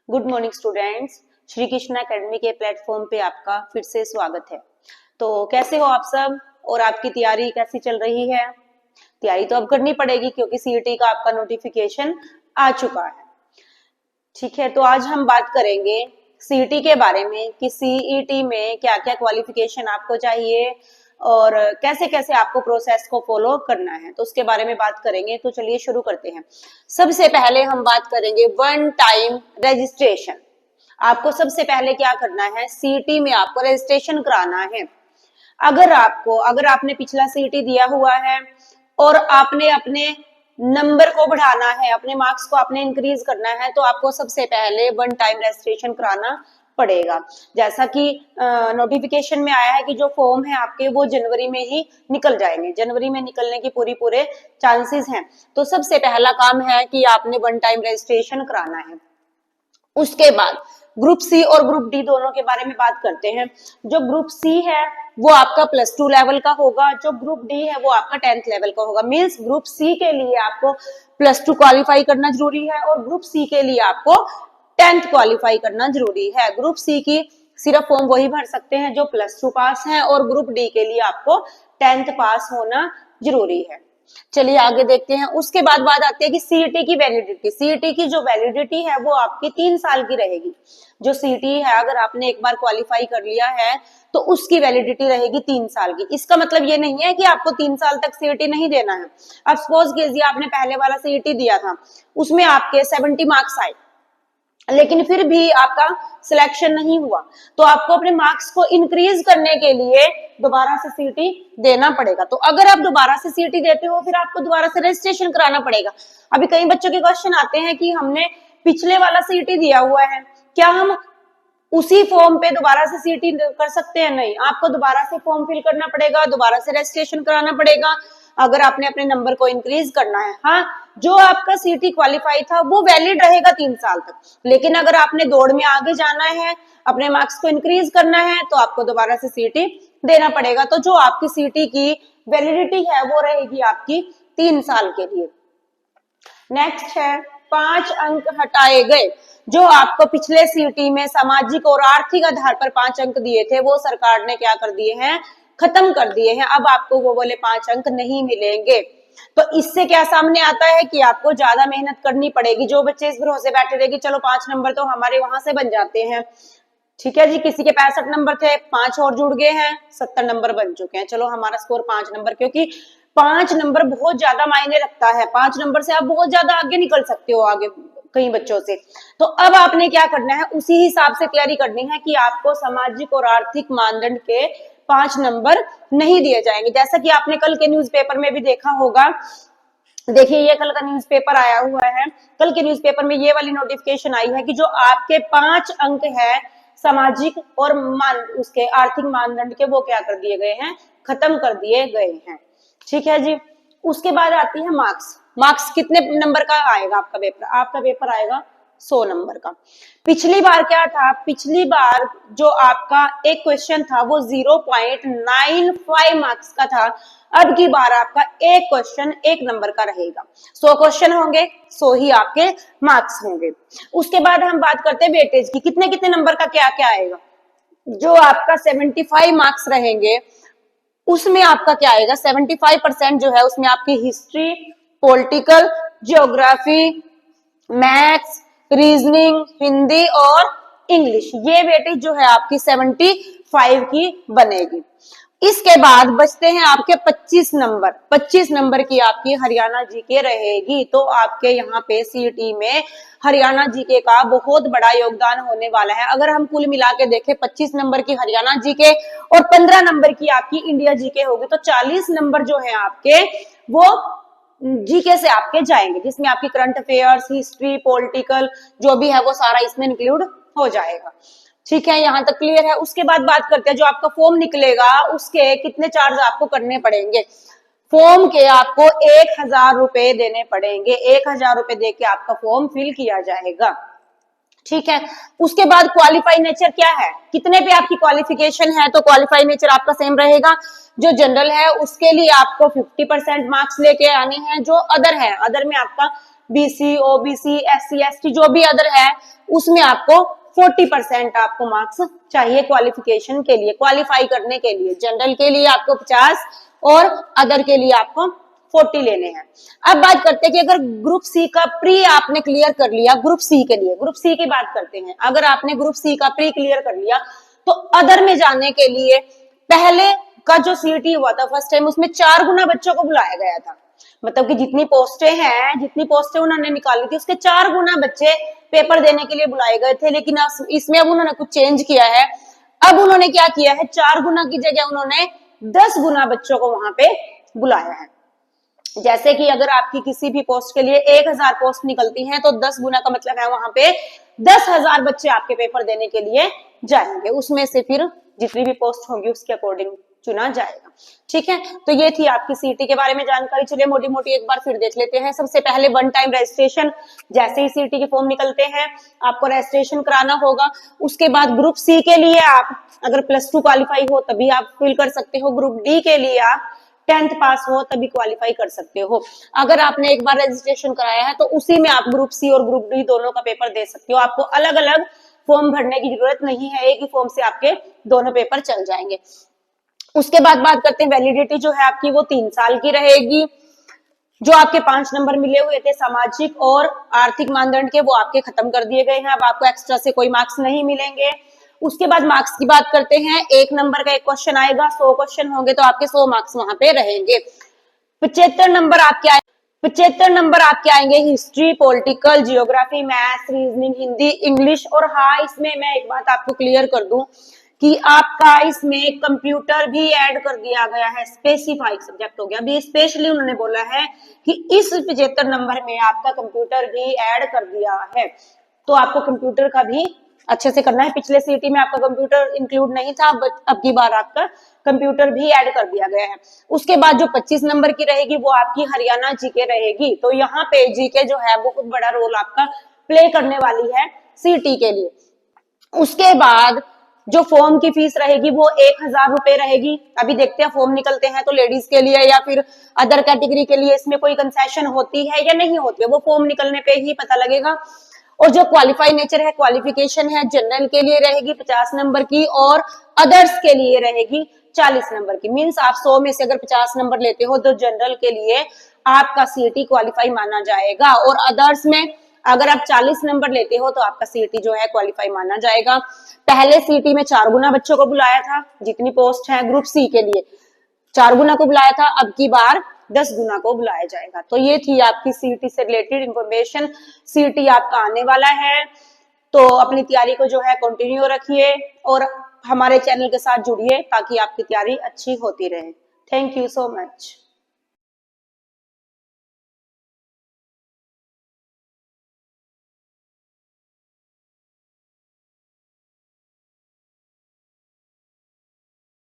Good morning students. Shri Krishna academy के platform पे आपका फिर से स्वागत है। तो कैसे हो आप सब और आपकी तैयारी कैसी चल रही है? तैयारी तो अब करनी पड़ेगी क्योंकि सीईटी का आपका नोटिफिकेशन आ चुका है। ठीक है, तो आज हम बात करेंगे सीईटी के बारे में कि सीईटी में क्या क्या क्वालिफिकेशन आपको चाहिए और कैसे कैसे आपको प्रोसेस को फॉलो करना है, तो उसके बारे में बात करेंगे। तो चलिए शुरू करते हैं। सबसे पहले हम बात करेंगे वन टाइम रजिस्ट्रेशन। आपको सबसे पहले क्या करना है, सीईटी में आपको रजिस्ट्रेशन कराना है। अगर आपने पिछला सीईटी दिया हुआ है और आपने अपने नंबर को बढ़ाना है, अपने मार्क्स को आपने इंक्रीज करना है, तो आपको सबसे पहले वन टाइम रजिस्ट्रेशन कराना पड़ेगा। जैसा कि नोटिफिकेशन में आया है कि जो फॉर्म है आपके वो जनवरी में ही निकल जाएंगे, जनवरी में निकलने की पूरे चांसेस हैं। तो सबसे पहला काम है कि आपने वन टाइम रजिस्ट्रेशन कराना है। उसके बाद ग्रुप सी और ग्रुप डी दोनों के बारे में बात करते हैं। जो ग्रुप सी है वो आपका +2 लेवल का होगा, जो ग्रुप डी है वो आपका 10th लेवल का होगा। मींस ग्रुप सी के लिए आपको +2 क्वालिफाई करना जरूरी है और ग्रुप सी के लिए आपको 10th क्वालिफाई करना जरूरी है। ग्रुप सी की सिर्फ फॉर्म वही भर सकते हैं जो +2 पास है और ग्रुप डी के लिए आपको 10th पास होना जरूरी है। चलिए आगे देखते हैं। उसके बाद बात आती है कि सीईटी की वैलिडिटी। सीईटी की जो वैलिडिटी है वो आपकी 3 साल की रहेगी। जो सीईटी है अगर आपने एक बार क्वालिफाई कर लिया है तो उसकी वैलिडिटी रहेगी 3 साल की। इसका मतलब ये नहीं है कि आपको 3 साल तक सीईटी नहीं देना है। अब सपोज कीजिए आपने पहले वाला सीईटी दिया था, उसमें आपके 70 मार्क्स आए लेकिन फिर भी आपका सिलेक्शन नहीं हुआ, तो आपको अपने मार्क्स को इंक्रीज करने के लिए दोबारा से सीईटी देना पड़ेगा। तो अगर आप दोबारा से सीईटी देते हो फिर आपको दोबारा से रजिस्ट्रेशन कराना पड़ेगा। अभी कई बच्चों के क्वेश्चन आते हैं कि हमने पिछले वाला सीईटी दिया हुआ है, क्या हम उसी फॉर्म पे दोबारा से सीईटी कर सकते हैं? नहीं, आपको दोबारा से फॉर्म फिल करना पड़ेगा, दोबारा से रजिस्ट्रेशन कराना पड़ेगा अगर आपने अपने नंबर को इंक्रीज करना है। हाँ, जो आपका सीईटी क्वालिफाई था वो वैलिड रहेगा 3 साल तक, लेकिन अगर आपने दौड़ में आगे जाना है, अपने मार्क्स को इंक्रीज करना है, तो आपको दोबारा से सीईटी देना पड़ेगा। तो जो आपकी सीईटी की वैलिडिटी है वो रहेगी आपकी 3 साल के लिए। नेक्स्ट है 5 अंक हटाए गए। जो आपको पिछले सीईटी में सामाजिक और आर्थिक आधार पर 5 अंक दिए थे वो सरकार ने क्या कर दिए हैं, खत्म कर दिए हैं। अब आपको वो वाले 5 अंक नहीं मिलेंगे। तो इससे क्या सामने आता है कि आपको ज्यादा मेहनत करनी पड़ेगी। जो बच्चे इस भरोसे बैठे थे कि चलो 5 नंबर तो हमारे वहां से बन जाते हैं, ठीक है जी, किसी के 65 नंबर थे, 5 और जुड़ गए हैं, 70 नंबर बन चुके हैं, चलो हमारा स्कोर 5 नंबर, क्योंकि 5 नंबर बहुत ज्यादा मायने रखता है। 5 नंबर से आप बहुत ज्यादा आगे निकल सकते हो आगे कई बच्चों से। तो अब आपने क्या करना है, उसी हिसाब से तैयारी करनी है कि आपको सामाजिक और आर्थिक मानदंड के 5 नंबर नहीं दिए जाएंगे। जैसा कि आपने कल के न्यूज़पेपर में भी देखा होगा, देखिए ये कल का न्यूज़पेपर आया हुआ है, कल के न्यूज़पेपर में ये वाली नोटिफिकेशन आई है कि जो आपके 5 अंक है सामाजिक और उसके आर्थिक मानदंड के, वो क्या कर दिए गए हैं, खत्म कर दिए गए हैं। ठीक है जी। उसके बाद आती है मार्क्स। मार्क्स कितने नंबर का आएगा आपका पेपर? आपका पेपर आएगा 100 नंबर का। पिछली बार क्या था, पिछली बार जो आपका एक क्वेश्चन था वो 0.95 मार्क्स का था। अब की बार आपका एक क्वेश्चन 1 नंबर का रहेगा। 100 क्वेश्चन होंगे, 100 ही आपके मार्क्स होंगे। उसके बाद हम बात करते हैं वेटेज की, कितने कितने नंबर का क्या क्या आएगा। जो आपका 75 मार्क्स रहेंगे उसमें आपका क्या आएगा, 75% जो है उसमें आपकी history, political, geography, maths, reasoning, Hindi और इंग्लिश, ये वेटेज जो है आपकी 75 की बनेगी। इसके बाद बचते हैं आपके 25 नंबर। 25 नंबर की आपकी हरियाणा जीके रहेगी। तो आपके यहाँ पे सीईटी में हरियाणा जीके का बहुत बड़ा योगदान होने वाला है। अगर हम कुल मिला के देखें 25 नंबर की हरियाणा जीके और 15 नंबर की आपकी इंडिया जीके होगी, तो 40 नंबर जो है आपके वो जीके से आपके जाएंगे, जिसमें आपकी करंट अफेयर्स, हिस्ट्री, पॉलिटिकल जो भी है वो सारा इसमें इंक्लूड हो जाएगा। ठीक है, यहाँ तक क्लियर है। उसके बाद बात करते हैं जो आपका फॉर्म निकलेगा उसके कितने चार्ज आपको करने पड़ेंगे। फॉर्म के आपको 1000 रुपए देने पड़ेंगे। 1000 रुपए दे के आपका फॉर्म फिल किया जाएगा। ठीक है, उसके बाद क्वालिफाई नेचर क्या है, कितने पे आपकी क्वालिफिकेशन है, तो क्वालिफाई नेचर आपका सेम रहेगा। जो जनरल है उसके लिए आपको 50% मार्क्स लेके आने हैं। जो अदर है, अदर में आपका बीसी, ओबीसी, एससी, एसटी जो भी अदर है उसमें आपको 40% आपको मार्क्स चाहिए क्वालिफिकेशन के लिए, क्वालिफाई करने के लिए। जनरल के लिए आपको 50 और अदर के लिए आपको 40 लेने हैं। अब बात करते हैं कि अगर ग्रुप सी का प्री आपने क्लियर कर लिया, ग्रुप सी के लिए, ग्रुप सी की बात करते हैं, अगर आपने ग्रुप सी का प्री क्लियर कर लिया तो अदर में जाने के लिए पहले का जो सीईटी हुआ था फर्स्ट टाइम, उसमें 4 गुना बच्चों को बुलाया गया था। मतलब कि जितनी पोस्टें हैं, जितनी पोस्टें उन्होंने निकाली थी उसके 4 गुना बच्चे पेपर देने के लिए बुलाए गए थे। लेकिन इसमें अब उन्होंने कुछ चेंज किया है। अब उन्होंने क्या किया है, 4 गुना की जगह उन्होंने 10 गुना बच्चों को वहां पे बुलाया है। जैसे कि अगर आपकी किसी भी पोस्ट के लिए 1000 पोस्ट निकलती हैं तो 10 गुना का मतलब है वहां पे 10,000 बच्चे आपके पेपर देने के लिए जाएंगे। उसमें से फिर जितनी भी पोस्ट होंगी उसके अकॉर्डिंग चुना जाएगा। ठीक है, तो ये थी आपकी सीईटी के बारे में जानकारी। चलिए मोटी मोटी एक बार फिर देख लेते हैं। सबसे पहले वन टाइम रजिस्ट्रेशन, जैसे ही सीईटी के फॉर्म निकलते हैं आपको रजिस्ट्रेशन कराना होगा। उसके बाद ग्रुप सी के लिए आप अगर +2 क्वालिफाई हो तभी आप फिल कर सकते हो। ग्रुप डी के लिए आप 10th पास हो तभी क्वालिफाई कर सकते हो। अगर आपने एक बार रजिस्ट्रेशन कराया है तो उसी में आप ग्रुप सी और ग्रुप डी दोनों का पेपर दे सकते हो। आपको अलग अलग फॉर्म भरने की जरूरत नहीं है, एक ही फॉर्म से आपके दोनों पेपर चल जाएंगे। उसके बाद बात करते हैं वैलिडिटी जो है आपकी वो 3 साल की रहेगी। जो आपके 5 नंबर मिले हुए थे सामाजिक और आर्थिक मानदंड के, वो आपके खत्म कर दिए गए हैं। अब आपको एक्स्ट्रा से कोई मार्क्स नहीं मिलेंगे। उसके बाद मार्क्स की बात करते हैं। 1 नंबर का एक क्वेश्चन आएगा, 100 क्वेश्चन होंगे तो आपके 100 मार्क्स वहां पे रहेंगे। 75 नंबर आपके आएंगे history, political, geography, maths, reasoning, Hindi, English. और हाँ, इसमें मैं एक बात आपको क्लियर कर दूं कि आपका इसमें कंप्यूटर भी ऐड कर दिया गया है, स्पेसिफाइड सब्जेक्ट हो गया। अभी स्पेशली उन्होंने बोला है कि इस 75 नंबर में आपका कंप्यूटर भी ऐड कर दिया है, तो आपको कंप्यूटर का भी अच्छे से करना है। पिछले सीईटी में आपका कंप्यूटर इंक्लूड नहीं था, अब की बार आपका कंप्यूटर भी ऐड कर दिया गया है। उसके बाद जो 25 नंबर की रहेगी वो आपकी हरियाणा जीके रहेगी। तो यहाँ पे जीके जो है बहुत बड़ा रोल आपका प्ले करने वाली है सीईटी के लिए। उसके बाद जो फॉर्म की फीस रहेगी वो 1000 रुपए रहेगी। अभी देखते हैं फॉर्म निकलते हैं तो लेडीज के लिए या फिर अदर कैटेगरी के लिए इसमें कोई कंसेशन होती है या नहीं होती है, वो फॉर्म निकलने पे ही पता लगेगा। और जो क्वालिफाई नेचर है, क्वालिफिकेशन है, जनरल के लिए रहेगी 50 नंबर की और अदर्स के लिए रहेगी 40 नंबर की। मींस आप 100 में से अगर 50 नंबर लेते हो तो जनरल के लिए आपका सीईटी क्वालिफाई माना जाएगा। और अदर्स में अगर आप 40 नंबर लेते हो तो आपका सीईटी जो है क्वालिफाई माना जाएगा। पहले सीईटी में 4 गुना बच्चों को बुलाया था, जितनी पोस्ट है ग्रुप सी के लिए 4 गुना को बुलाया था, अब की बार 10 गुना को बुलाया जाएगा। तो ये थी आपकी सीईटी से रिलेटेड इंफॉर्मेशन। सीईटी आपका आने वाला है तो अपनी तैयारी को जो है कंटिन्यू रखिए और हमारे चैनल के साथ जुड़िए ताकि आपकी तैयारी अच्छी होती रहे। Thank you so much.